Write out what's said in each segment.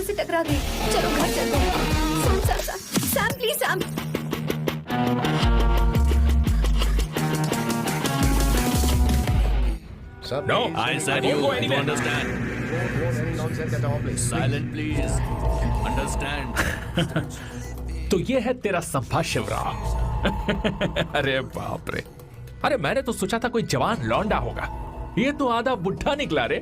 से टकरा गई। चलो घर चलते हैं। Sam Sam Sam Sam please Sam. No, I said you understand. Silent, please. Understand. तो ये है तेरा संभाषण रहा। अरे बाप रे, अरे मैंने तो सोचा था कोई जवान लौंडा होगा, ये तो आधा बुढ़ा निकला रे।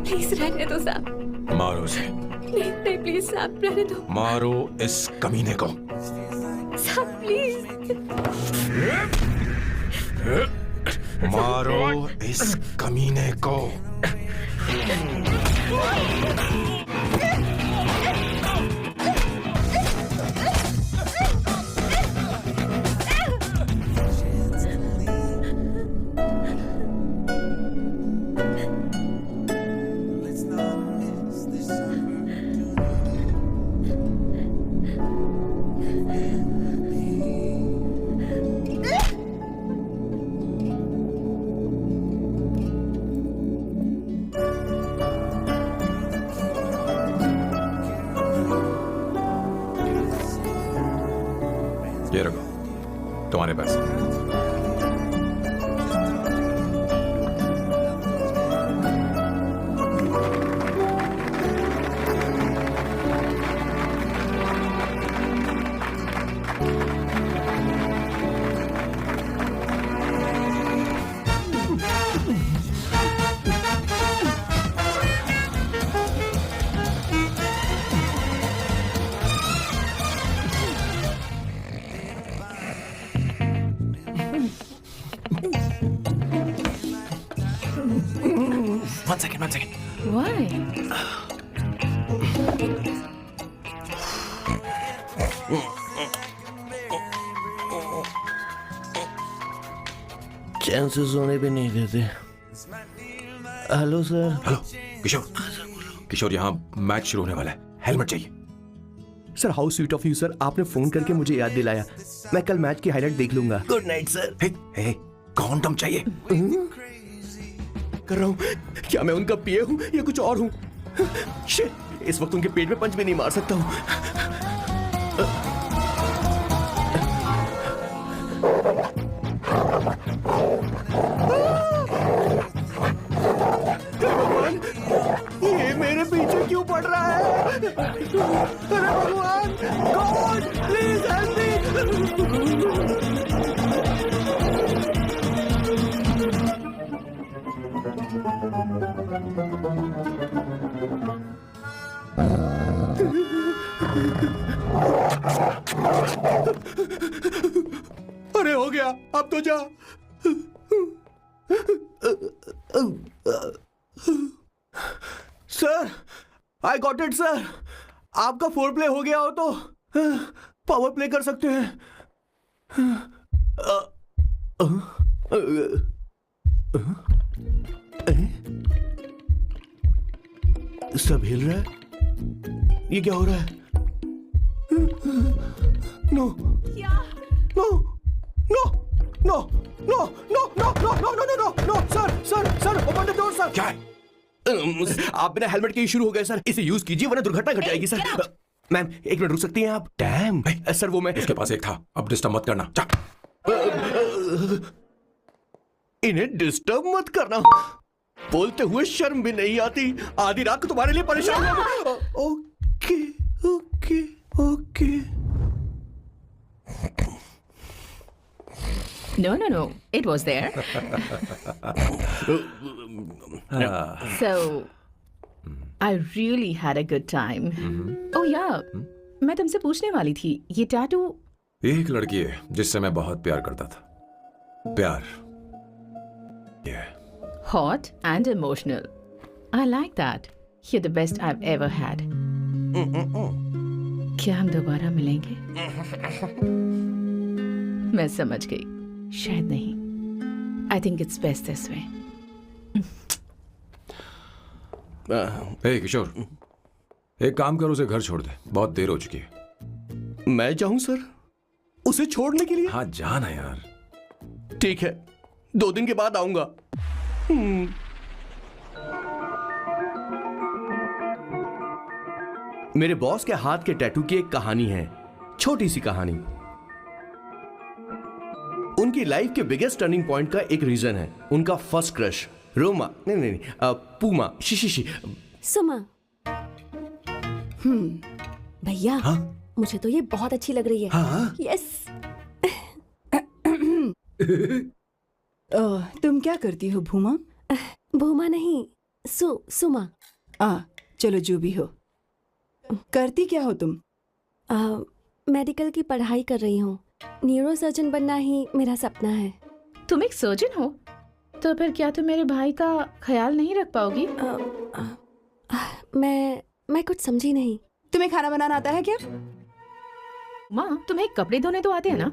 प्लीज रहने दो सैम। मारो उसे। नहीं नहीं प्लीज सैम रहने दो। मारो इस कमीने को। Sam please. मारो इस कमीने को। ये रखो तुम्हारे पास। One second. Why? चैन से सोने भी नहीं देते। Hello sir. हेलो किशोर। किशोर, यहाँ मैच शुरू होने वाला है, हेलमेट चाहिए। Sir how sweet of you sir, आपने फोन करके मुझे याद दिलाया। मैं कल मैच की हाईलाइट देख लूंगा। Good night sir. Hey condom चाहिए। कर रहा हूँ। क्या मैं उनका पिए हूँ या कुछ और हूँ? शिट, इस वक्त उनके पेट में पंच भी नहीं मार सकता हूँ। भगवान, ये मेरे पीछे क्यों पड़ रहा है? अरे भगवान, गॉड प्लीज हेल्प मी। अरे हो गया, अब तो जा। Sir, I got it sir. आपका फोर प्ले हो गया हो तो पावर प्ले कर सकते हैं। सब हिल रहा है, ये क्या हो रहा है? No no no no no no no no no no no no sir open the door sir. क्या है? आप बिना हेलमेट के ही शुरू हो गए सर, इसे यूज कीजिए वरना दुर्घटना घट जाएगी सर। मैम एक मिनट रुक सकती हैं आप? डैम सर, वो मैं उसके पास एक था, अब डिस्टर्ब मत करना। जा। इन्हें डिस्टर्ब मत करना। बोलते हुए शर्म भी नहीं आती। आधी रात को तुम्हारे लिए परेशान हो। Okay okay okay. No, it was there. So, I really had a good time. Oh yeah, मैं तुमसे पूछने वाली थी, ये टैटू। एक लड़की है जिससे मैं बहुत प्यार करता था। प्यार। Hot and emotional. I like that. You're the best I've ever had. क्या हम दोबारा मिलेंगे? मैं समझ गई। शायद नहीं। I think it's best this way. Hey Kishore, एक काम कर, उसे घर छोड़ दे, बहुत देर हो चुकी है। मैं जाऊं सर उसे छोड़ने के लिए? हाँ जा ना यार। ठीक है, 2 दिन के बाद आऊंगा। मेरे बॉस के हाथ के टैटू की एक कहानी है, छोटी सी कहानी। उनकी लाइफ के बिगेस्ट टर्निंग पॉइंट का एक रीजन है उनका फर्स्ट क्रश रोमा, नहीं, पूमा, शिशिशी। सुमा। भैया, मुझे तो ये बहुत अच्छी लग रही है। यस। तुम क्या करती हो भूमा? भूमा नहीं, सुमा। चलो जो भी हो। करती क्या हो तुम? मेडिकल की पढ़ाई कर रही हूँ। न्यूरो सर्जन बनना ही मेरा सपना है। तुम एक सर्जन हो तो फिर क्या तुम मेरे भाई का ख्याल नहीं रख पाओगी? मैं कुछ समझी नहीं। तुम्हें खाना बनाना आता है क्या? माँ, तुम्हें कपड़े धोने तो आते हैं ना?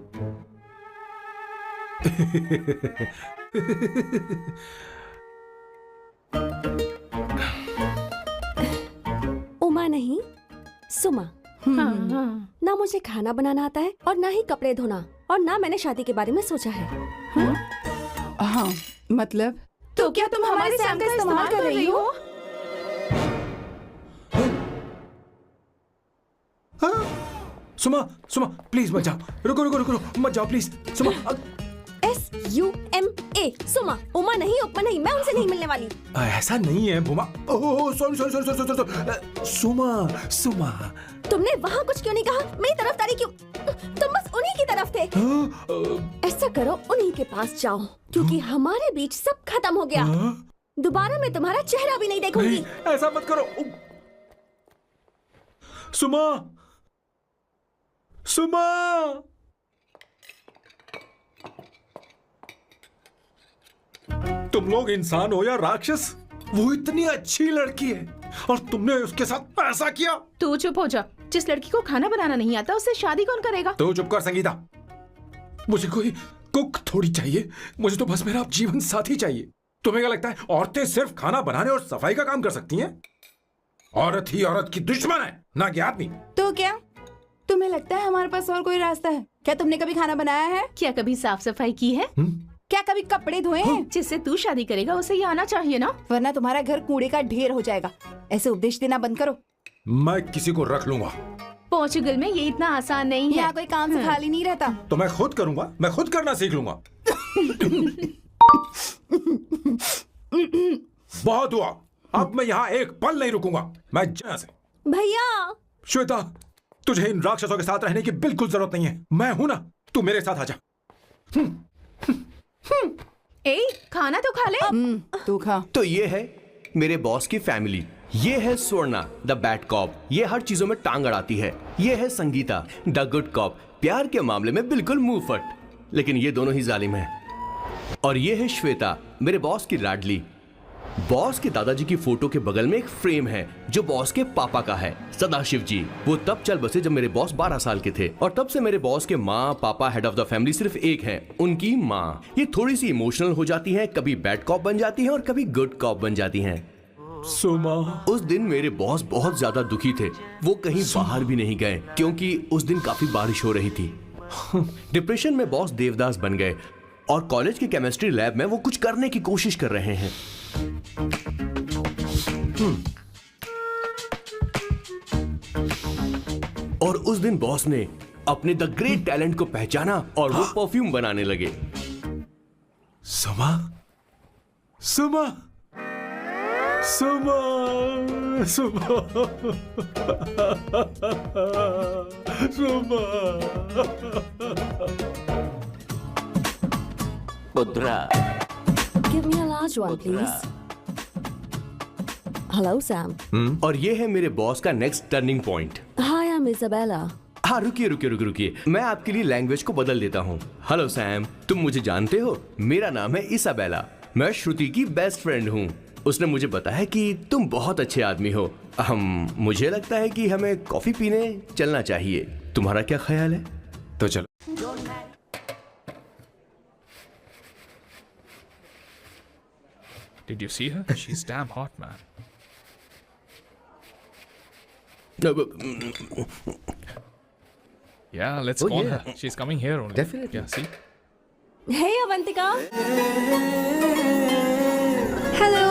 उमा नहीं, सुमा। हाँ। ना मुझे खाना बनाना आता है और ना ही कपड़े धोना, और ना मैंने शादी के बारे में सोचा है। हाँ, मतलब तो क्या तुम हमारे सैम का इस्तेमाल कर रही हो? सुमा, सुमा प्लीज मत जाओ, रुको, मत जाओ प्लीज। सुमा, SUMA, सुमा। उमा नहीं, उपमा नहीं, मैं उनसे नहीं मिलने वाली। ऐसा नहीं है भूमा। ओह सॉरी, सुमा। तुमने वहाँ कुछ क्यों नहीं कहा? मेरी तरफदारी क्यों? तुम बस उन्हीं की तरफ थे। ऐसा करो, उन्हीं के पास जाओ, क्योंकि हमारे बीच सब खत्म हो गया। दोबारा मैं तुम्हारा चेहरा भी नहीं देखूंगी। नहीं, ऐसा मत करो सुमा। तुम लोग इंसान हो या राक्षस? वो इतनी अच्छी लड़की है और तुमने उसके साथ ऐसा किया। तू चुप हो जा। जिस लड़की को खाना बनाना नहीं आता उससे शादी कौन करेगा? तो चुप कर संगीता। मुझे कोई कुक थोड़ी चाहिए, मुझे तो बस मेरा जीवन साथी चाहिए। तुम्हें क्या लगता है औरतें सिर्फ खाना बनाने और सफाई का काम कर सकती हैं? औरत ही औरत की दुश्मन है, ना कि आदमी। तो क्या तुम्हें लगता है हमारे पास और कोई रास्ता है? क्या तुमने कभी खाना बनाया है? क्या कभी साफ सफाई की है? क्या कभी कपड़े धोए हैं? जिससे तू शादी करेगा उसे ये आना चाहिए ना, वरना तुम्हारा घर कूड़े का ढेर हो जाएगा। ऐसे उपदेश देना बंद करो। मैं किसी को रख लूंगा। पोर्चुगल में ये इतना आसान नहीं है। यहाँ कोई काम से खाली नहीं रहता। तो मैं खुद करूंगा, मैं खुद करना सीख लूंगा। बहुत हुआ, अब मैं यहाँ एक पल नहीं रुकूंगा। मैं यहाँ से। भैया। श्वेता, तुझे इन राक्षसों के साथ रहने की बिल्कुल जरूरत नहीं है। मैं हूं ना, तू मेरे साथ आजा। खाना तो खा ले। तू खा। तो ये है मेरे बॉस की फैमिली। ये है स्वर्णा द बैड कॉप, ये हर चीजों में टांग अड़ाती है। ये है संगीता द गुड कॉप, प्यार के मामले में बिल्कुल मुंह फट, लेकिन ये दोनों ही जालिम हैं। और ये है श्वेता, मेरे बॉस की लाडली। बॉस के दादाजी की फोटो के बगल में एक फ्रेम है जो बॉस के पापा का है, सदाशिव जी। वो तब चल बसे जब मेरे बॉस 12 साल के थे, और तब से मेरे बॉस के माँ पापा हेड ऑफ द फैमिली सिर्फ एक हैं, उनकी माँ। ये थोड़ी सी इमोशनल हो जाती हैं, कभी बैड कॉप बन जाती हैं और कभी गुड कॉप बन जाती हैं। सुमा, उस दिन मेरे बॉस बहुत ज्यादा दुखी थे। वो कहीं बाहर भी नहीं गए क्योंकि उस दिन काफी बारिश हो रही थी। डिप्रेशन में बॉस देवदास बन गए और कॉलेज की केमिस्ट्री लैब में वो कुछ करने की कोशिश कर रहे हैं। और उस दिन बॉस ने अपने द ग्रेट टैलेंट को पहचाना और वो परफ्यूम बनाने लगे। सुमा, सुमा, सुमा, सुमा, सुमा। पुत्रा, Give me a large one, please. Hello, Sam. और ये है मेरे बॉस का next turning point. Hi, I'm Isabella. हाँ, रुकिए, मैं आपके लिए लैंग्वेज को बदल देता हूँ। हेलो सैम, तुम मुझे जानते हो? मेरा नाम है इसाबेला। मैं श्रुति की बेस्ट फ्रेंड हूँ। उसने मुझे बताया कि तुम बहुत अच्छे आदमी हो। मुझे लगता है कि हमें कॉफी पीने चलना चाहिए। तुम्हारा क्या ख्याल है? तो चलो। Did you see her? She's damn hot, man. Yeah, let's call her. She's coming here only. Definitely. Yeah, see? Hey, Avantika. Hello.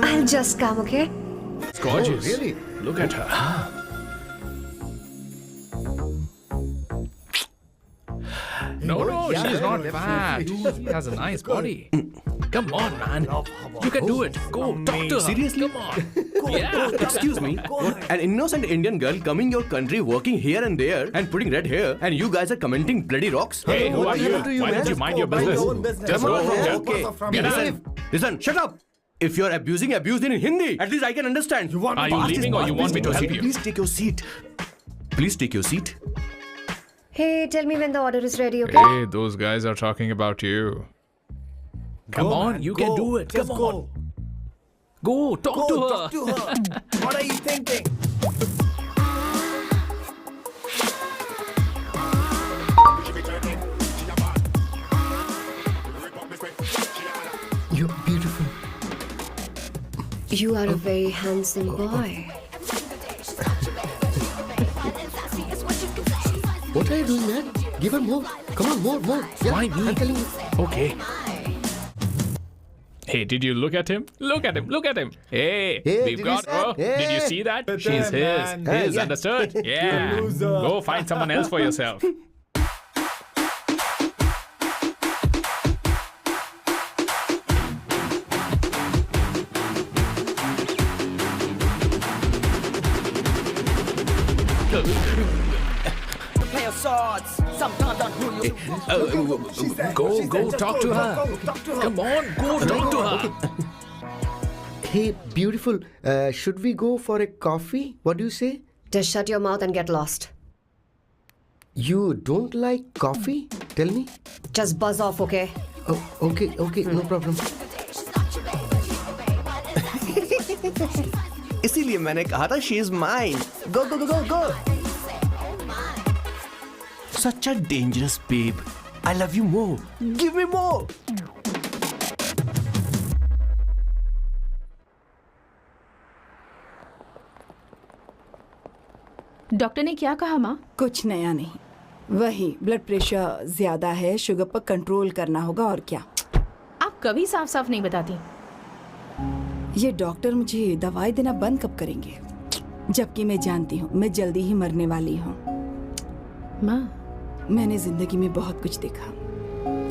I'll just come, okay? It's gorgeous. Oh, really? Look at her. No, she's not fat. She has a nice body. Come on, man. You can do it. Go, talk to her. Seriously? Come on. Yeah. Excuse me. An innocent Indian girl coming your country, working here and there, and putting red hair, and you guys are commenting bloody rocks? Hey, who are you? Why don't you mind your business? Just go from here. Okay. Listen, shut up. If you're abuse it in Hindi. At least I can understand. Are you leaving or you want me to help you? Please take your seat. Please take your seat. Hey, tell me when the order is ready, okay? Hey, those guys are talking about you. Come on, you can do it. Come on. Go, talk to her. What are you thinking? You're beautiful. You are a very handsome boy. What are you doing, man? Give her more. Come on, more. Yeah, Why me? I'm telling you. Okay. Hey, did you look at him? Look at him. Look at him. Hey, Hey, we've did got you her. say- Hey. Did you see that? She's his. His, yeah. understood? Yeah. Go find someone else for yourself. Go, talk to her. Come on, go, talk to her. Hey, beautiful. Should we go for a coffee? What do you say? Just shut your mouth and get lost. You don't like coffee? Tell me. Just buzz off, okay? Oh, okay, no problem. इसीलिए मैंने कहा था she is mine. Go. Such a dangerous babe. I love you more. Give me more. Doctor ने क्या कहा माँ? कुछ नया नहीं, वही ब्लड प्रेशर ज्यादा है, शुगर पर कंट्रोल करना होगा और क्या। आप कभी साफ साफ नहीं बताती। ये डॉक्टर मुझे दवाई देना बंद कब करेंगे? जबकि मैं जानती हूँ मैं जल्दी ही मरने वाली हूँ। माँ, मैंने जिंदगी में बहुत कुछ देखा,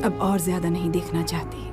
अब और ज्यादा नहीं देखना चाहती।